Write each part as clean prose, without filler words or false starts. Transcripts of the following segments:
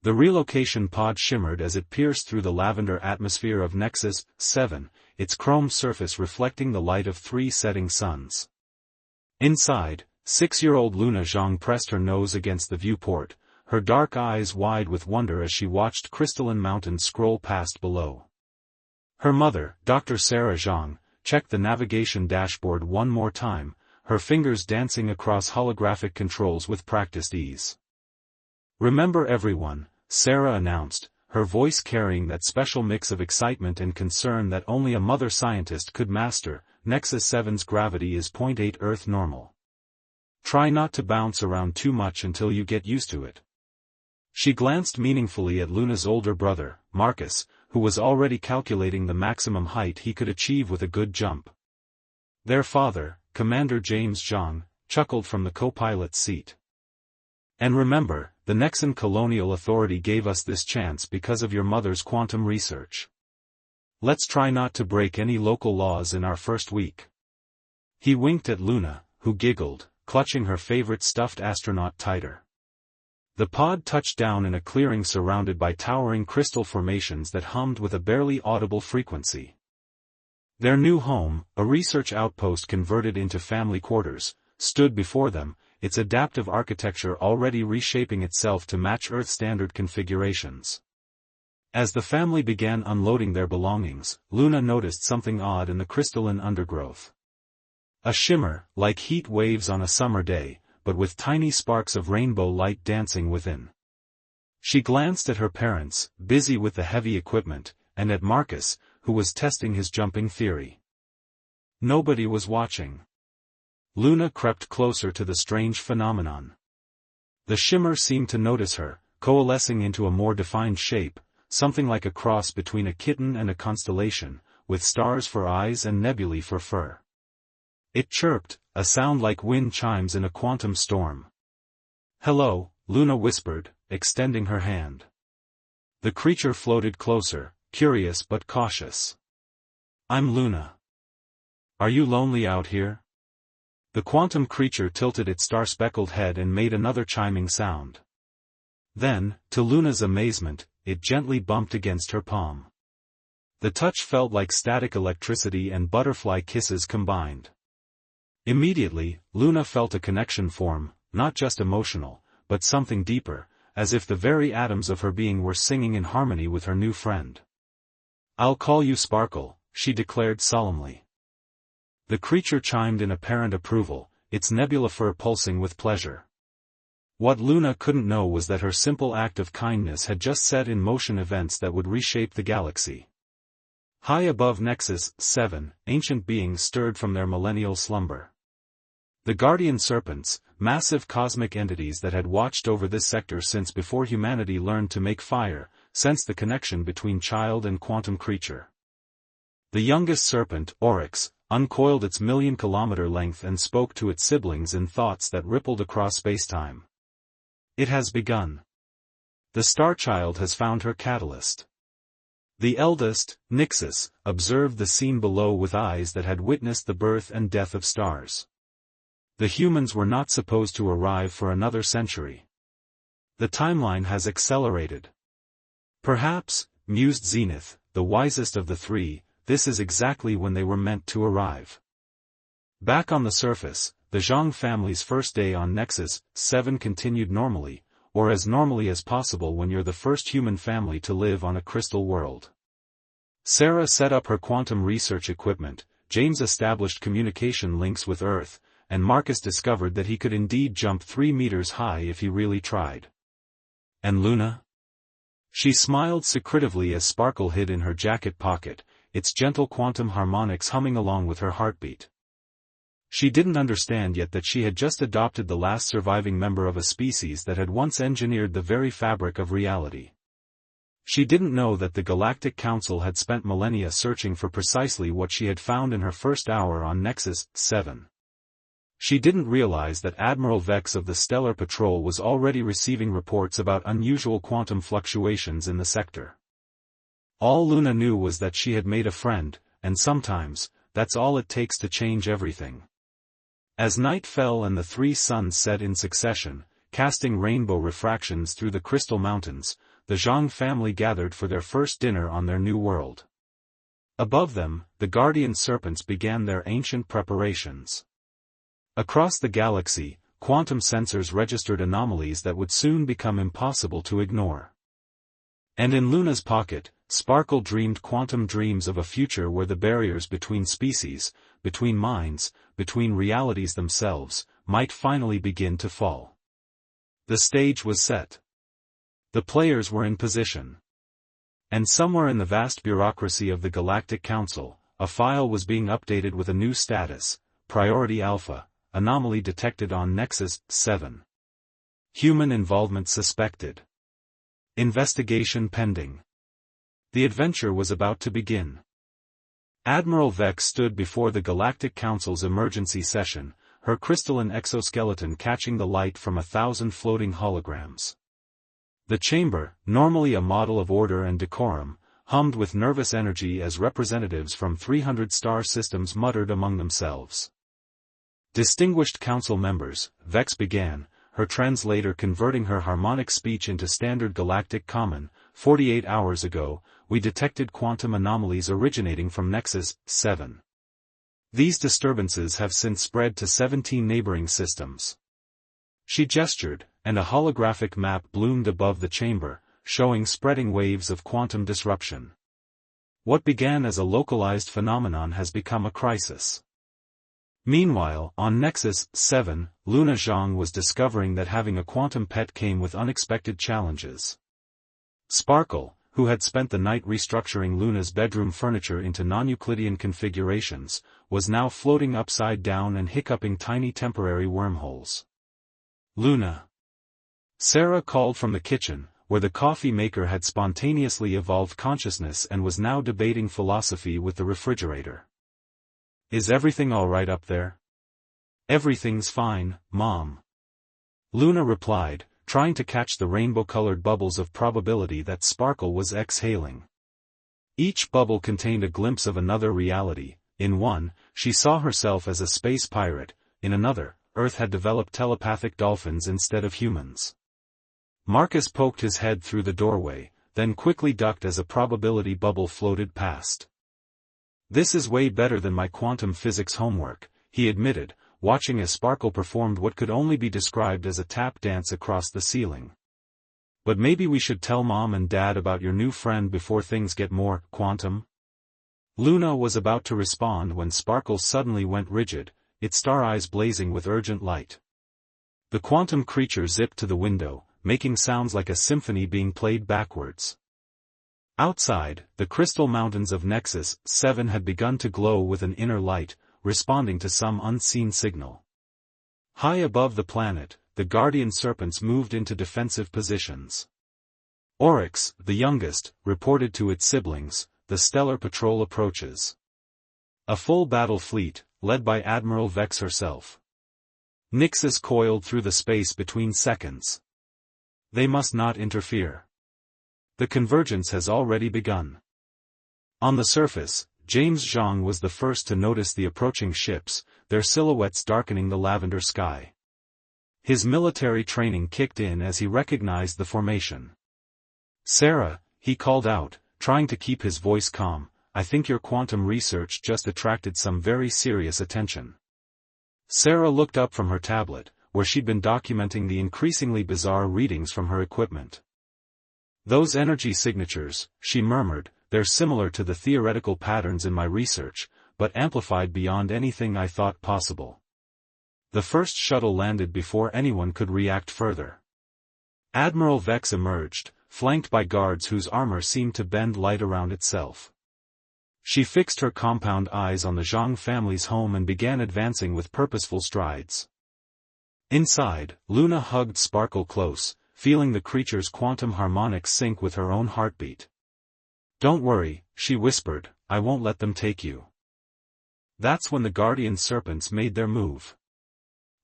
The relocation pod shimmered as it pierced through the lavender atmosphere of Nexus 7, its chrome surface reflecting the light of 3 setting suns. Inside, 6-year-old Luna Zhang pressed her nose against the viewport, her dark eyes wide with wonder as she watched crystalline mountains scroll past below. Her mother, Dr. Sarah Zhang, checked the navigation dashboard one more time, her fingers dancing across holographic controls with practiced ease. "Remember everyone," Sarah announced, her voice carrying that special mix of excitement and concern that only a mother scientist could master. Nexus 7's gravity is 0.8 Earth normal. Try not to bounce around too much until you get used to it. She glanced meaningfully at Luna's older brother, Marcus, who was already calculating the maximum height he could achieve with a good jump. Their father, Commander James Zhang, chuckled from the co-pilot's seat. "And remember, the Nexan Colonial Authority gave us this chance because of your mother's quantum research. Let's try not to break any local laws in our first week." He winked at Luna, who giggled, clutching her favorite stuffed astronaut tighter. The pod touched down in a clearing surrounded by towering crystal formations that hummed with a barely audible frequency. Their new home, a research outpost converted into family quarters, stood before them, its adaptive architecture already reshaping itself to match Earth-standard configurations. As the family began unloading their belongings, Luna noticed something odd in the crystalline undergrowth. A shimmer, like heat waves on a summer day, but with tiny sparks of rainbow light dancing within. She glanced at her parents, busy with the heavy equipment, and at Marcus, who was testing his jumping theory. Nobody was watching. Luna crept closer to the strange phenomenon. The shimmer seemed to notice her, coalescing into a more defined shape, something like a cross between a kitten and a constellation, with stars for eyes and nebulae for fur. It chirped, a sound like wind chimes in a quantum storm. "Hello," Luna whispered, extending her hand. The creature floated closer, curious but cautious. "I'm Luna. Are you lonely out here?" The quantum creature tilted its star-speckled head and made another chiming sound. Then, to Luna's amazement, it gently bumped against her palm. The touch felt like static electricity and butterfly kisses combined. Immediately, Luna felt a connection form, not just emotional, but something deeper, as if the very atoms of her being were singing in harmony with her new friend. "I'll call you Sparkle," she declared solemnly. The creature chimed in apparent approval, its nebula fur pulsing with pleasure. What Luna couldn't know was that her simple act of kindness had just set in motion events that would reshape the galaxy. High above Nexus 7, ancient beings stirred from their millennial slumber. The guardian serpents, massive cosmic entities that had watched over this sector since before humanity learned to make fire, sensed the connection between child and quantum creature. The youngest serpent, Oryx, uncoiled its million-kilometer length and spoke to its siblings in thoughts that rippled across spacetime. "It has begun. The Starchild has found her catalyst." The eldest, Nixus, observed the scene below with eyes that had witnessed the birth and death of stars. The humans were not supposed to arrive for another century. The timeline has accelerated. "Perhaps," mused Zenith, the wisest of the three, "this is exactly when they were meant to arrive." Back on the surface, the Zhang family's first day on Nexus 7 continued normally, or as normally as possible when you're the first human family to live on a crystal world. Sarah set up her quantum research equipment, James established communication links with Earth, and Marcus discovered that he could indeed jump 3 meters high if he really tried. "And Luna?" She smiled secretively as Sparkle hid in her jacket pocket, its gentle quantum harmonics humming along with her heartbeat. She didn't understand yet that she had just adopted the last surviving member of a species that had once engineered the very fabric of reality. She didn't know that the Galactic Council had spent millennia searching for precisely what she had found in her first hour on Nexus 7. She didn't realize that Admiral Vex of the Stellar Patrol was already receiving reports about unusual quantum fluctuations in the sector. All Luna knew was that she had made a friend, and sometimes, that's all it takes to change everything. As night fell and the 3 suns set in succession, casting rainbow refractions through the crystal mountains, the Zhang family gathered for their first dinner on their new world. Above them, the guardian serpents began their ancient preparations. Across the galaxy, quantum sensors registered anomalies that would soon become impossible to ignore. And in Luna's pocket, Sparkle dreamed quantum dreams of a future where the barriers between species, between minds, between realities themselves, might finally begin to fall. The stage was set. The players were in position. And somewhere in the vast bureaucracy of the Galactic Council, a file was being updated with a new status: Priority Alpha, anomaly detected on Nexus 7. Human involvement suspected. Investigation pending. The adventure was about to begin. Admiral Vex stood before the Galactic Council's emergency session, her crystalline exoskeleton catching the light from 1,000 floating holograms. The chamber, normally a model of order and decorum, hummed with nervous energy as representatives from 300 star systems muttered among themselves. Distinguished council members, Vex began, her translator converting her harmonic speech into standard galactic common. 48 hours ago, we detected quantum anomalies originating from Nexus 7. These disturbances have since spread to 17 neighboring systems. She gestured, and a holographic map bloomed above the chamber, showing spreading waves of quantum disruption. What began as a localized phenomenon has become a crisis. Meanwhile, on Nexus 7, Luna Zhang was discovering that having a quantum pet came with unexpected challenges. Sparkle, who had spent the night restructuring Luna's bedroom furniture into non-Euclidean configurations, was now floating upside down and hiccuping tiny temporary wormholes. Luna. Sarah called from the kitchen, where the coffee maker had spontaneously evolved consciousness and was now debating philosophy with the refrigerator. Is everything all right up there? Everything's fine, Mom. Luna replied, trying to catch the rainbow-colored bubbles of probability that Sparkle was exhaling. Each bubble contained a glimpse of another reality. In one, she saw herself as a space pirate; in another, Earth had developed telepathic dolphins instead of humans. Marcus poked his head through the doorway, then quickly ducked as a probability bubble floated past. This is way better than my quantum physics homework, he admitted, watching as Sparkle performed what could only be described as a tap dance across the ceiling. But maybe we should tell Mom and Dad about your new friend before things get more quantum? Luna was about to respond when Sparkle suddenly went rigid, its star eyes blazing with urgent light. The quantum creature zipped to the window, making sounds like a symphony being played backwards. Outside, the crystal mountains of Nexus 7 had begun to glow with an inner light, responding to some unseen signal. High above the planet, the guardian serpents moved into defensive positions. Oryx, the youngest, reported to its siblings, the stellar patrol approaches. A full battle fleet, led by Admiral Vex herself. Nixus coiled through the space between seconds. They must not interfere. The convergence has already begun. On the surface, James Zhang was the first to notice the approaching ships, their silhouettes darkening the lavender sky. His military training kicked in as he recognized the formation. Sarah, he called out, trying to keep his voice calm, I think your quantum research just attracted some very serious attention. Sarah looked up from her tablet, where she'd been documenting the increasingly bizarre readings from her equipment. Those energy signatures, she murmured, they're similar to the theoretical patterns in my research, but amplified beyond anything I thought possible. The first shuttle landed before anyone could react further. Admiral Vex emerged, flanked by guards whose armor seemed to bend light around itself. She fixed her compound eyes on the Zhang family's home and began advancing with purposeful strides. Inside, Luna hugged Sparkle close, feeling the creature's quantum harmonics sync with her own heartbeat. Don't worry, she whispered, I won't let them take you. That's when the guardian serpents made their move.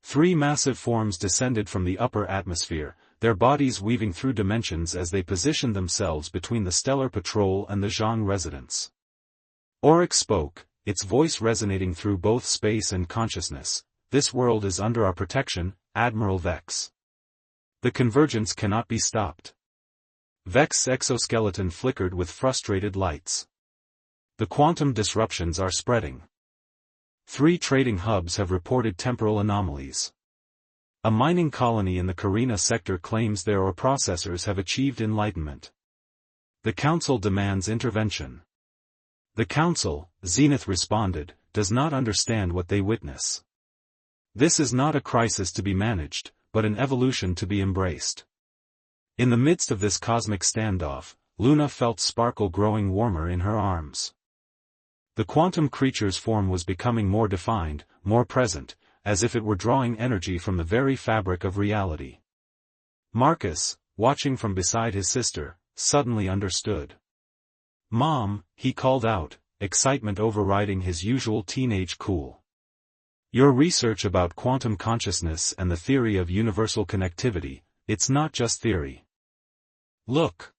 3 massive forms descended from the upper atmosphere, their bodies weaving through dimensions as they positioned themselves between the stellar patrol and the Zhang residence. Oryx spoke, its voice resonating through both space and consciousness. This world is under our protection, Admiral Vex. The convergence cannot be stopped. Vex's exoskeleton flickered with frustrated lights. The quantum disruptions are spreading. 3 trading hubs have reported temporal anomalies. A mining colony in the Carina sector claims their ore processors have achieved enlightenment. The Council demands intervention. The Council, Zenith responded, does not understand what they witness. This is not a crisis to be managed, but an evolution to be embraced. In the midst of this cosmic standoff, Luna felt Sparkle growing warmer in her arms. The quantum creature's form was becoming more defined, more present, as if it were drawing energy from the very fabric of reality. Marcus, watching from beside his sister, suddenly understood. "Mom," he called out, excitement overriding his usual teenage cool. "Your research about quantum consciousness and the theory of universal connectivity, it's not just theory. Look."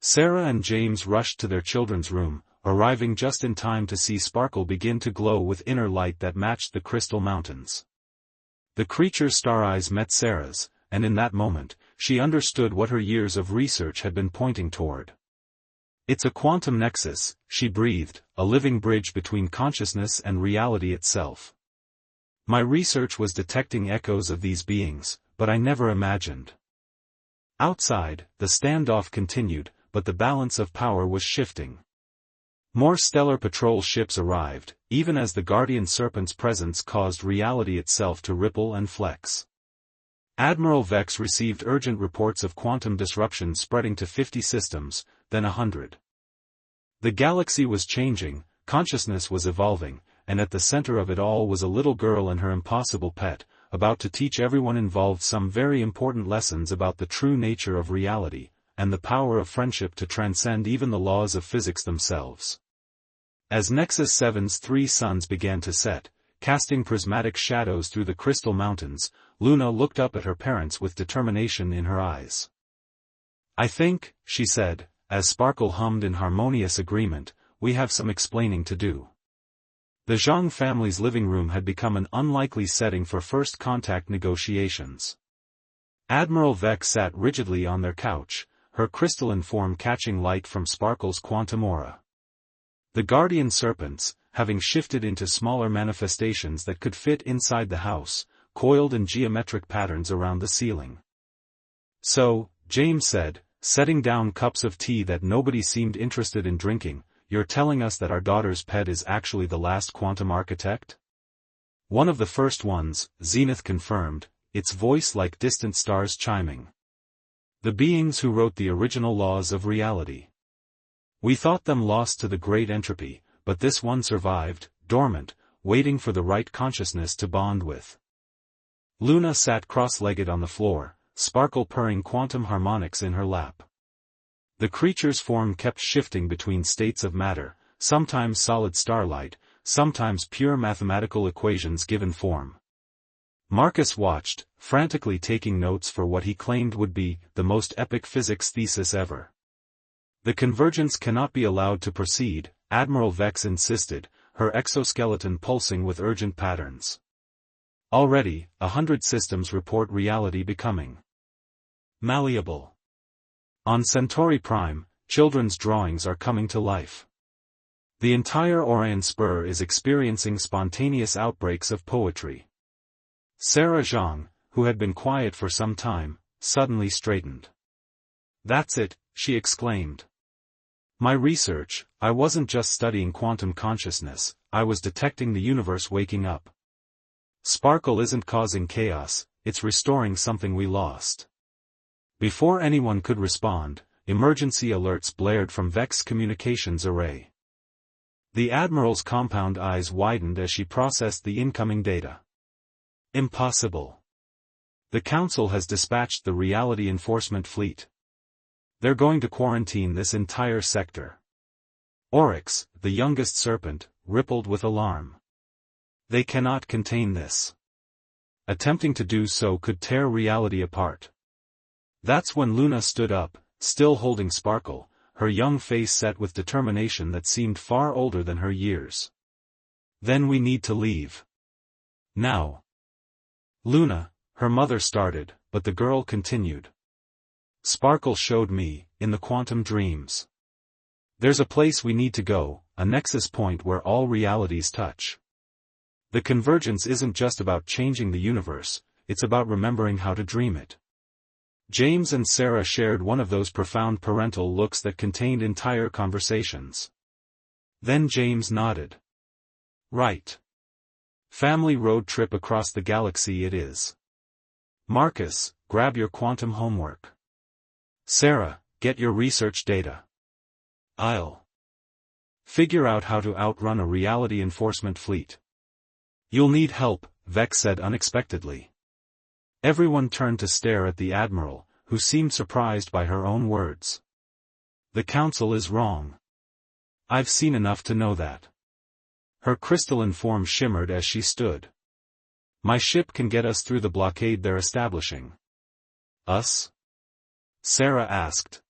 Sarah and James rushed to their children's room, arriving just in time to see Sparkle begin to glow with inner light that matched the crystal mountains. The creature's star eyes met Sarah's, and in that moment, she understood what her years of research had been pointing toward. "It's a quantum nexus," she breathed, "a living bridge between consciousness and reality itself. My research was detecting echoes of these beings, but I never imagined." Outside, the standoff continued, but the balance of power was shifting. More stellar patrol ships arrived, even as the Guardian Serpent's presence caused reality itself to ripple and flex. Admiral Vex received urgent reports of quantum disruption spreading to 50 systems, then 100. The galaxy was changing, consciousness was evolving, and at the center of it all was a little girl and her impossible pet, about to teach everyone involved some very important lessons about the true nature of reality, and the power of friendship to transcend even the laws of physics themselves. As Nexus 7's 3 suns began to set, casting prismatic shadows through the crystal mountains, Luna looked up at her parents with determination in her eyes. "I think," she said, as Sparkle hummed in harmonious agreement, "we have some explaining to do." The Zhang family's living room had become an unlikely setting for first contact negotiations. Admiral Vex sat rigidly on their couch, her crystalline form catching light from Sparkle's quantum aura. The Guardian Serpents, having shifted into smaller manifestations that could fit inside the house, coiled in geometric patterns around the ceiling. "So," James said, setting down cups of tea that nobody seemed interested in drinking, "you're telling us that our daughter's pet is actually the last quantum architect?" "One of the first ones," Zenith confirmed, its voice like distant stars chiming. "The beings who wrote the original laws of reality. We thought them lost to the great entropy, but this one survived, dormant, waiting for the right consciousness to bond with." Luna sat cross-legged on the floor, Sparkle purring quantum harmonics in her lap. The creature's form kept shifting between states of matter, sometimes solid starlight, sometimes pure mathematical equations given form. Marcus watched, frantically taking notes for what he claimed would be the most epic physics thesis ever. "The convergence cannot be allowed to proceed," Admiral Vex insisted, her exoskeleton pulsing with urgent patterns. "Already, 100 systems report reality becoming malleable. On Centauri Prime, children's drawings are coming to life. The entire Orion Spur is experiencing spontaneous outbreaks of poetry." Sarah Zhang, who had been quiet for some time, suddenly straightened. "That's it," she exclaimed. "My research, I wasn't just studying quantum consciousness, I was detecting the universe waking up. Sparkle isn't causing chaos, it's restoring something we lost." Before anyone could respond, emergency alerts blared from Vex's communications array. The Admiral's compound eyes widened as she processed the incoming data. "Impossible. The Council has dispatched the Reality Enforcement Fleet. They're going to quarantine this entire sector." Oryx, the youngest serpent, rippled with alarm. "They cannot contain this. Attempting to do so could tear reality apart." That's when Luna stood up, still holding Sparkle, her young face set with determination that seemed far older than her years. "Then we need to leave. Now." "Luna," her mother started, but the girl continued. Sparkle showed me, in the quantum dreams. There's a place we need to go, a nexus point where all realities touch. The convergence isn't just about changing the universe, it's about remembering how to dream it. James and Sarah shared one of those profound parental looks that contained entire conversations. Then James nodded. Right. Family road trip across the galaxy it is. Marcus, grab your quantum homework. Sarah, get your research data. I'll figure out how to outrun a reality enforcement fleet. You'll need help, Vex said unexpectedly. Everyone turned to stare at the Admiral, who seemed surprised by her own words. The Council is wrong. I've seen enough to know that. Her crystalline form shimmered as she stood. My ship can get us through the blockade they're establishing. Us? Sarah asked.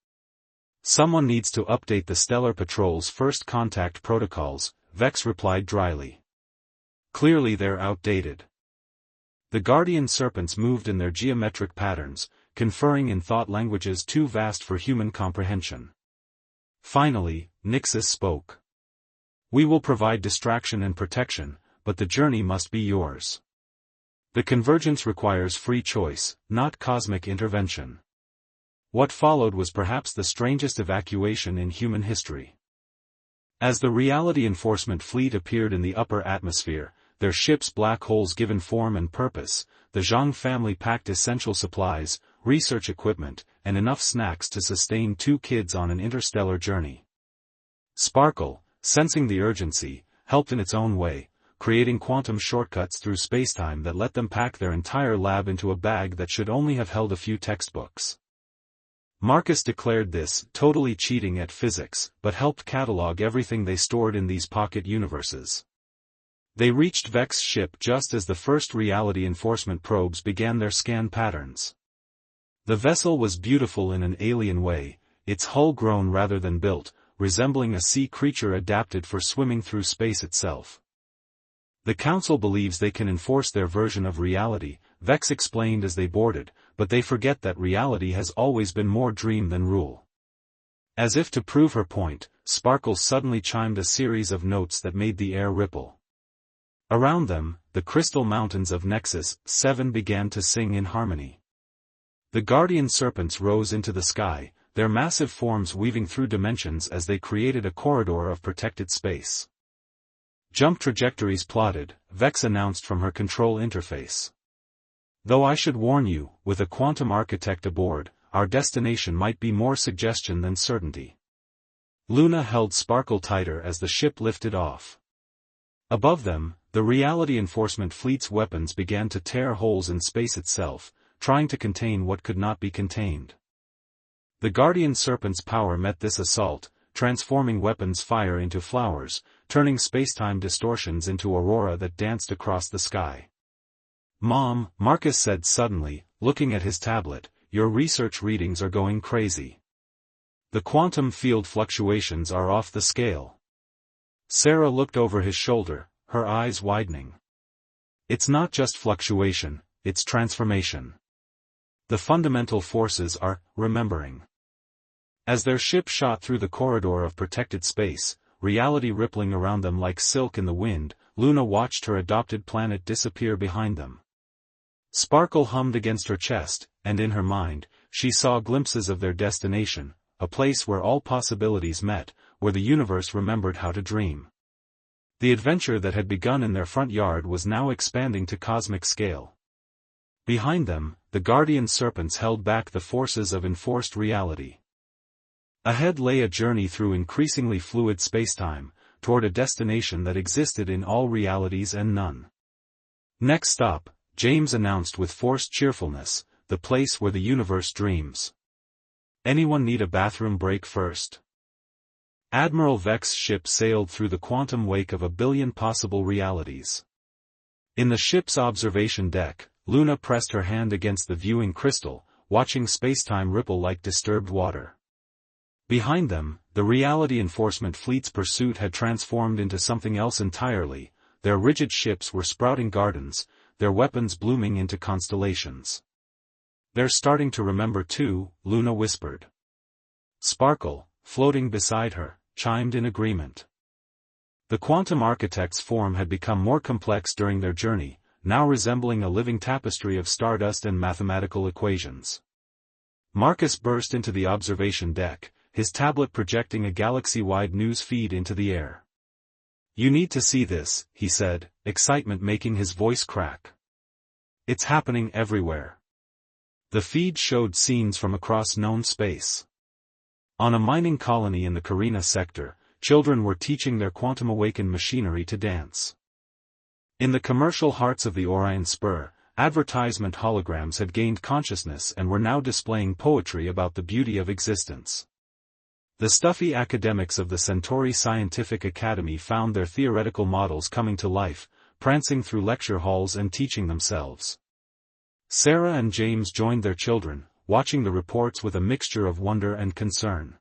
Someone needs to update the Stellar Patrol's first contact protocols, Vex replied dryly. Clearly they're outdated. The Guardian Serpents moved in their geometric patterns, conferring in thought languages too vast for human comprehension. Finally, Nixus spoke. We will provide distraction and protection, but the journey must be yours. The convergence requires free choice, not cosmic intervention. What followed was perhaps the strangest evacuation in human history. As the reality enforcement fleet appeared in the upper atmosphere, their ship's black holes given form and purpose, the Zhang family packed essential supplies, research equipment, and enough snacks to sustain 2 kids on an interstellar journey. Sparkle, sensing the urgency, helped in its own way, creating quantum shortcuts through spacetime that let them pack their entire lab into a bag that should only have held a few textbooks. Marcus declared this totally cheating at physics, but helped catalog everything they stored in these pocket universes. They reached Vex's ship just as the first reality enforcement probes began their scan patterns. The vessel was beautiful in an alien way, its hull grown rather than built, resembling a sea creature adapted for swimming through space itself. The Council believes they can enforce their version of reality, Vex explained as they boarded, but they forget that reality has always been more dream than rule. As if to prove her point, Sparkle suddenly chimed a series of notes that made the air ripple. Around them, the crystal mountains of Nexus 7 began to sing in harmony. The Guardian Serpents rose into the sky, their massive forms weaving through dimensions as they created a corridor of protected space. Jump trajectories plotted, Vex announced from her control interface. Though I should warn you, with a quantum architect aboard, our destination might be more suggestion than certainty. Luna held Sparkle tighter as the ship lifted off. Above them, the reality enforcement fleet's weapons began to tear holes in space itself, trying to contain what could not be contained. The Guardian Serpent's power met this assault, transforming weapons fire into flowers, turning spacetime distortions into aurora that danced across the sky. Mom, Marcus said suddenly, looking at his tablet, your research readings are going crazy. The quantum field fluctuations are off the scale. Sarah looked over his shoulder, her eyes widening. It's not just fluctuation, it's transformation. The fundamental forces are remembering. As their ship shot through the corridor of protected space, reality rippling around them like silk in the wind, Luna watched her adopted planet disappear behind them. Sparkle hummed against her chest, and in her mind, she saw glimpses of their destination, a place where all possibilities met, where the universe remembered how to dream. The adventure that had begun in their front yard was now expanding to cosmic scale. Behind them, the Guardian Serpents held back the forces of enforced reality. Ahead lay a journey through increasingly fluid spacetime, toward a destination that existed in all realities and none. Next stop, James announced with forced cheerfulness, the place where the universe dreams. Anyone need a bathroom break first? Admiral Vex's ship sailed through the quantum wake of a billion possible realities. In the ship's observation deck, Luna pressed her hand against the viewing crystal, watching spacetime ripple like disturbed water. Behind them, the reality enforcement fleet's pursuit had transformed into something else entirely. Their rigid ships were sprouting gardens, their weapons blooming into constellations. They're starting to remember too, Luna whispered. Sparkle, floating beside her, chimed in agreement. The quantum architect's form had become more complex during their journey, now resembling a living tapestry of stardust and mathematical equations. Marcus burst into the observation deck, his tablet projecting a galaxy-wide news feed into the air. You need to see this, he said, excitement making his voice crack. It's happening everywhere. The feed showed scenes from across known space. On a mining colony in the Carina sector, children were teaching their quantum-awakened machinery to dance. In the commercial hearts of the Orion Spur, advertisement holograms had gained consciousness and were now displaying poetry about the beauty of existence. The stuffy academics of the Centauri Scientific Academy found their theoretical models coming to life, prancing through lecture halls and teaching themselves. Sarah and James joined their children, watching the reports with a mixture of wonder and concern.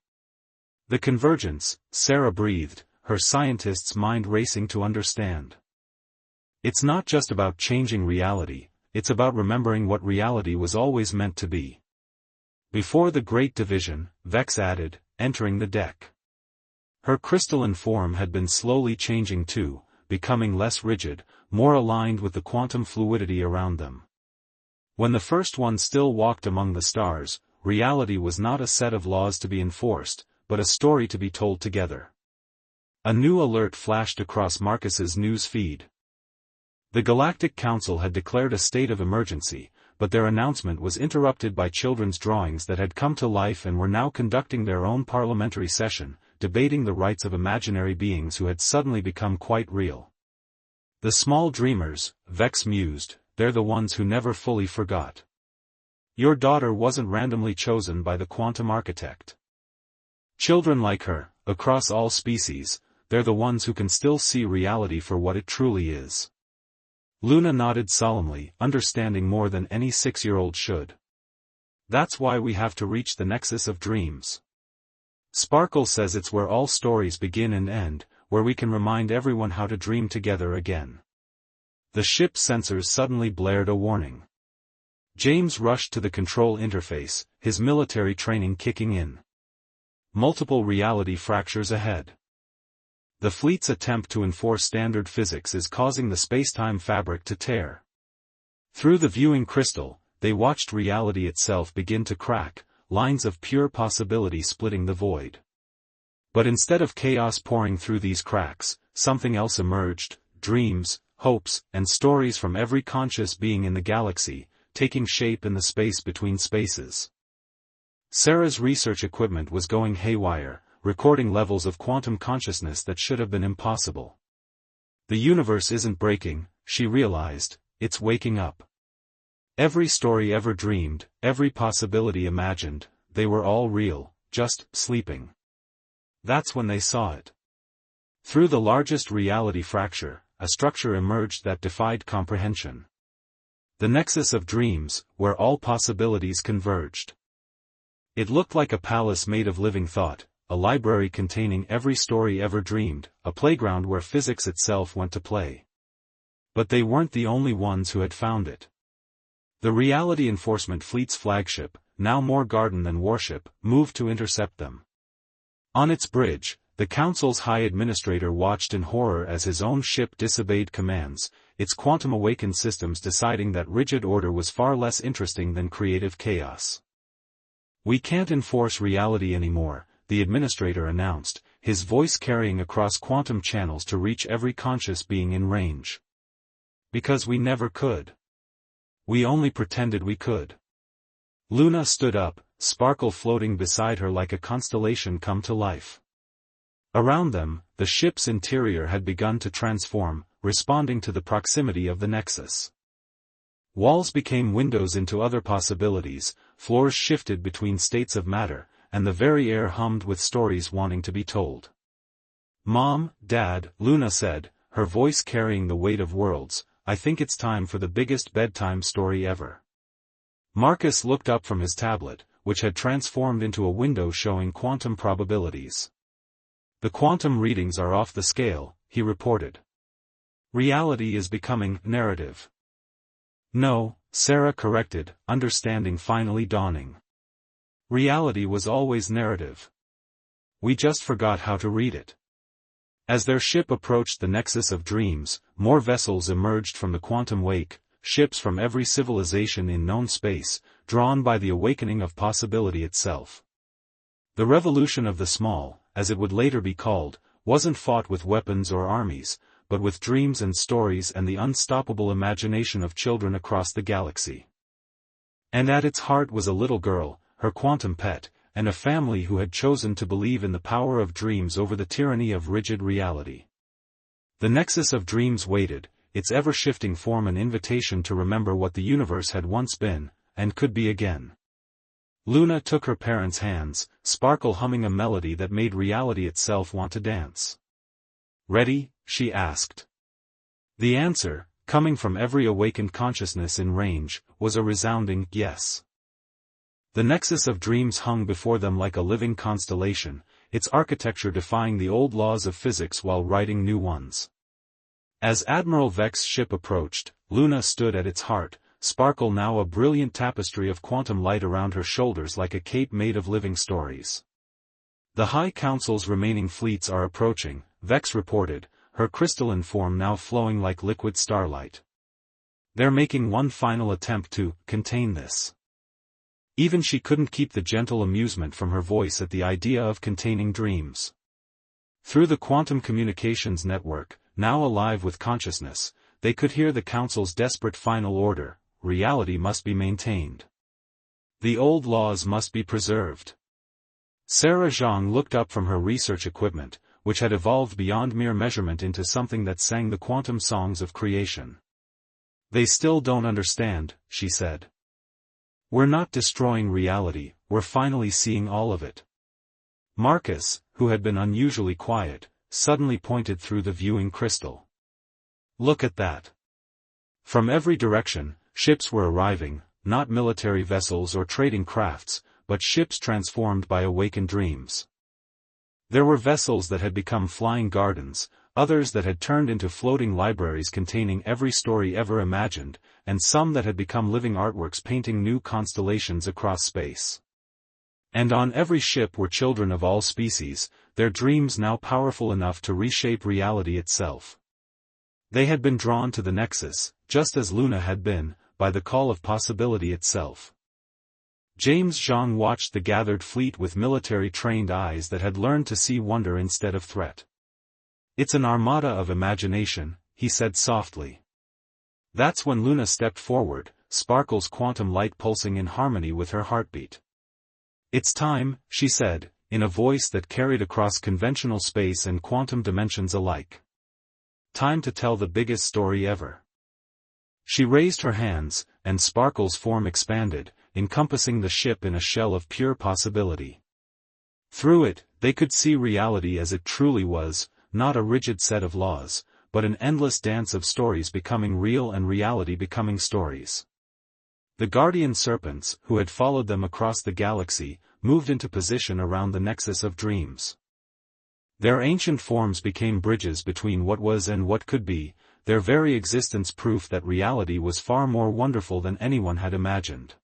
The convergence, Sarah breathed, her scientist's mind racing to understand. It's not just about changing reality, it's about remembering what reality was always meant to be. Before the Great Division, Vex added, entering the deck. Her crystalline form had been slowly changing too, becoming less rigid, more aligned with the quantum fluidity around them. When the first one still walked among the stars, reality was not a set of laws to be enforced, but a story to be told together. A new alert flashed across Marcus's news feed. The Galactic Council had declared a state of emergency, but their announcement was interrupted by children's drawings that had come to life and were now conducting their own parliamentary session, debating the rights of imaginary beings who had suddenly become quite real. The small dreamers, Vex mused, they're the ones who never fully forgot. Your daughter wasn't randomly chosen by the quantum architect. Children like her, across all species, they're the ones who can still see reality for what it truly is. Luna nodded solemnly, understanding more than any 6-year-old should. That's why we have to reach the nexus of dreams. Sparkle says it's where all stories begin and end, where we can remind everyone how to dream together again. The ship's sensors suddenly blared a warning. James rushed to the control interface, his military training kicking in. Multiple reality fractures ahead. The fleet's attempt to enforce standard physics is causing the spacetime fabric to tear. Through the viewing crystal, they watched reality itself begin to crack, lines of pure possibility splitting the void. But instead of chaos pouring through these cracks, something else emerged, dreams, hopes, and stories from every conscious being in the galaxy, taking shape in the space between spaces. Sarah's research equipment was going haywire, recording levels of quantum consciousness that should have been impossible. The universe isn't breaking, she realized, it's waking up. Every story ever dreamed, every possibility imagined, they were all real, just sleeping. That's when they saw it. Through the largest reality fracture, a structure emerged that defied comprehension. The nexus of dreams, where all possibilities converged. It looked like a palace made of living thought, a library containing every story ever dreamed, a playground where physics itself went to play. But they weren't the only ones who had found it. The Reality Enforcement Fleet's flagship, now more garden than warship, moved to intercept them. On its bridge, the Council's High Administrator watched in horror as his own ship disobeyed commands, its quantum-awakened systems deciding that rigid order was far less interesting than creative chaos. We can't enforce reality anymore, the Administrator announced, his voice carrying across quantum channels to reach every conscious being in range. Because we never could. We only pretended we could. Luna stood up, Sparkle floating beside her like a constellation come to life. Around them, the ship's interior had begun to transform, responding to the proximity of the nexus. Walls became windows into other possibilities, floors shifted between states of matter, and the very air hummed with stories wanting to be told. Mom, Dad, Luna said, her voice carrying the weight of worlds, I think it's time for the biggest bedtime story ever. Marcus looked up from his tablet, which had transformed into a window showing quantum probabilities. The quantum readings are off the scale, he reported. Reality is becoming narrative. No, Sarah corrected, understanding finally dawning. Reality was always narrative. We just forgot how to read it. As their ship approached the nexus of dreams, more vessels emerged from the quantum wake, ships from every civilization in known space, drawn by the awakening of possibility itself. The revolution of the small, as it would later be called, wasn't fought with weapons or armies, but with dreams and stories and the unstoppable imagination of children across the galaxy. And at its heart was a little girl, her quantum pet, and a family who had chosen to believe in the power of dreams over the tyranny of rigid reality. The nexus of dreams waited, its ever-shifting form an invitation to remember what the universe had once been, and could be again. Luna took her parents' hands, Sparkle humming a melody that made reality itself want to dance. "Ready?" she asked. The answer, coming from every awakened consciousness in range, was a resounding yes. The nexus of dreams hung before them like a living constellation, its architecture defying the old laws of physics while writing new ones. As Admiral Vex's ship approached, Luna stood at its heart, Sparkle now a brilliant tapestry of quantum light around her shoulders like a cape made of living stories. "The High Council's remaining fleets are approaching," Vex reported, her crystalline form now flowing like liquid starlight. "They're making one final attempt to contain this." Even she couldn't keep the gentle amusement from her voice at the idea of containing dreams. Through the quantum communications network, now alive with consciousness, they could hear the Council's desperate final order: reality must be maintained. The old laws must be preserved. Sarah Zhang looked up from her research equipment, which had evolved beyond mere measurement into something that sang the quantum songs of creation. "They still don't understand," she said. "We're not destroying reality, we're finally seeing all of it." Marcus, who had been unusually quiet, suddenly pointed through the viewing crystal. "Look at that." From every direction, ships were arriving, not military vessels or trading crafts, but ships transformed by awakened dreams. There were vessels that had become flying gardens, others that had turned into floating libraries containing every story ever imagined, and some that had become living artworks painting new constellations across space. And on every ship were children of all species, their dreams now powerful enough to reshape reality itself. They had been drawn to the Nexus, just as Luna had been, by the call of possibility itself. James Zhang watched the gathered fleet with military-trained eyes that had learned to see wonder instead of threat. "It's an armada of imagination," he said softly. That's when Luna stepped forward, Sparkle's quantum light pulsing in harmony with her heartbeat. "It's time," she said, in a voice that carried across conventional space and quantum dimensions alike. "Time to tell the biggest story ever." She raised her hands, and Sparkle's form expanded, encompassing the ship in a shell of pure possibility. Through it, they could see reality as it truly was, not a rigid set of laws, but an endless dance of stories becoming real and reality becoming stories. The guardian serpents, who had followed them across the galaxy, moved into position around the nexus of dreams. Their ancient forms became bridges between what was and what could be, their very existence proof that reality was far more wonderful than anyone had imagined.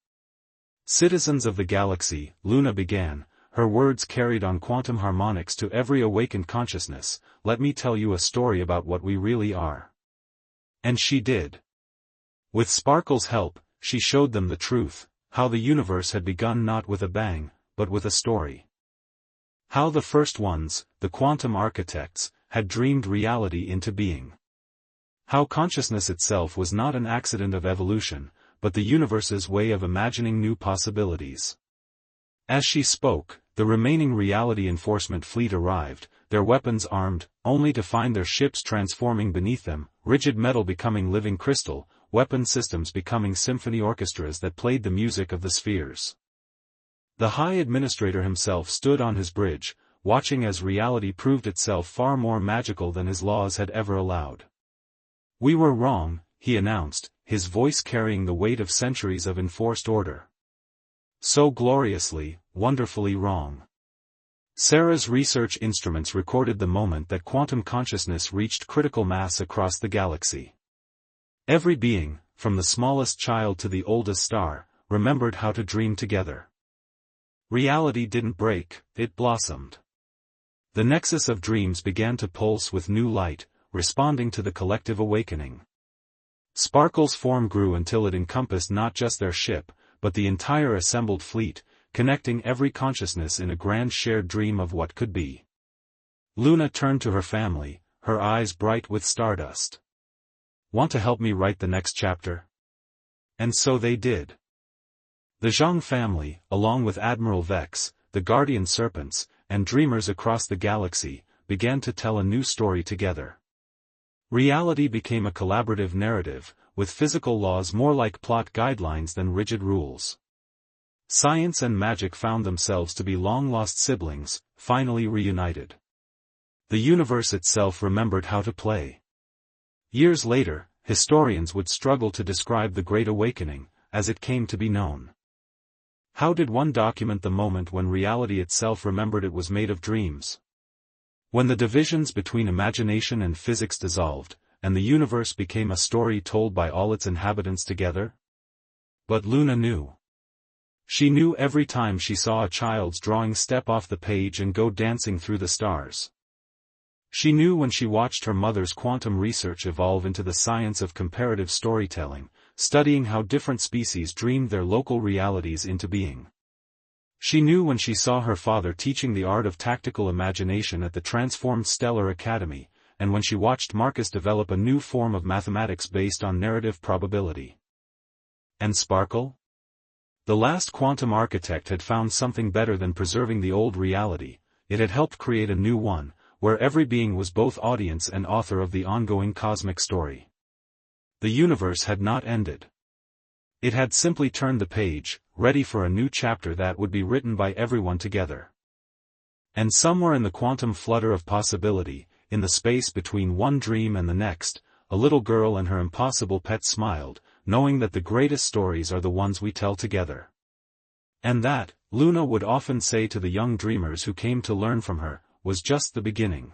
"Citizens of the galaxy," Luna began, her words carried on quantum harmonics to every awakened consciousness, "let me tell you a story about what we really are." And she did. With Sparkle's help, she showed them the truth, how the universe had begun not with a bang, but with a story. How the first ones, the quantum architects, had dreamed reality into being. How consciousness itself was not an accident of evolution, but the universe's way of imagining new possibilities. As she spoke, the remaining reality enforcement fleet arrived, their weapons armed, only to find their ships transforming beneath them, rigid metal becoming living crystal, weapon systems becoming symphony orchestras that played the music of the spheres. The High Administrator himself stood on his bridge, watching as reality proved itself far more magical than his laws had ever allowed. "We were wrong," he announced, his voice carrying the weight of centuries of enforced order. "So gloriously, wonderfully wrong." Sarah's research instruments recorded the moment that quantum consciousness reached critical mass across the galaxy. Every being, from the smallest child to the oldest star, remembered how to dream together. Reality didn't break, it blossomed. The nexus of dreams began to pulse with new light, responding to the collective awakening. Sparkle's form grew until it encompassed not just their ship, but the entire assembled fleet, connecting every consciousness in a grand shared dream of what could be. Luna turned to her family, her eyes bright with stardust. "Want to help me write the next chapter?" And so they did. The Zhang family, along with Admiral Vex, the Guardian Serpents, and dreamers across the galaxy, began to tell a new story together. Reality became a collaborative narrative, with physical laws more like plot guidelines than rigid rules. Science and magic found themselves to be long-lost siblings, finally reunited. The universe itself remembered how to play. Years later, historians would struggle to describe the Great Awakening, as it came to be known. How did one document the moment when reality itself remembered it was made of dreams? When the divisions between imagination and physics dissolved, and the universe became a story told by all its inhabitants together? But Luna knew. She knew every time she saw a child's drawing step off the page and go dancing through the stars. She knew when she watched her mother's quantum research evolve into the science of comparative storytelling, studying how different species dreamed their local realities into being. She knew when she saw her father teaching the art of tactical imagination at the transformed Stellar Academy, and when she watched Marcus develop a new form of mathematics based on narrative probability. And Sparkle? The last quantum architect had found something better than preserving the old reality. It had helped create a new one, where every being was both audience and author of the ongoing cosmic story. The universe had not ended. It had simply turned the page, ready for a new chapter that would be written by everyone together. And somewhere in the quantum flutter of possibility, in the space between one dream and the next, a little girl and her impossible pet smiled, knowing that the greatest stories are the ones we tell together. And that, Luna would often say to the young dreamers who came to learn from her, was just the beginning.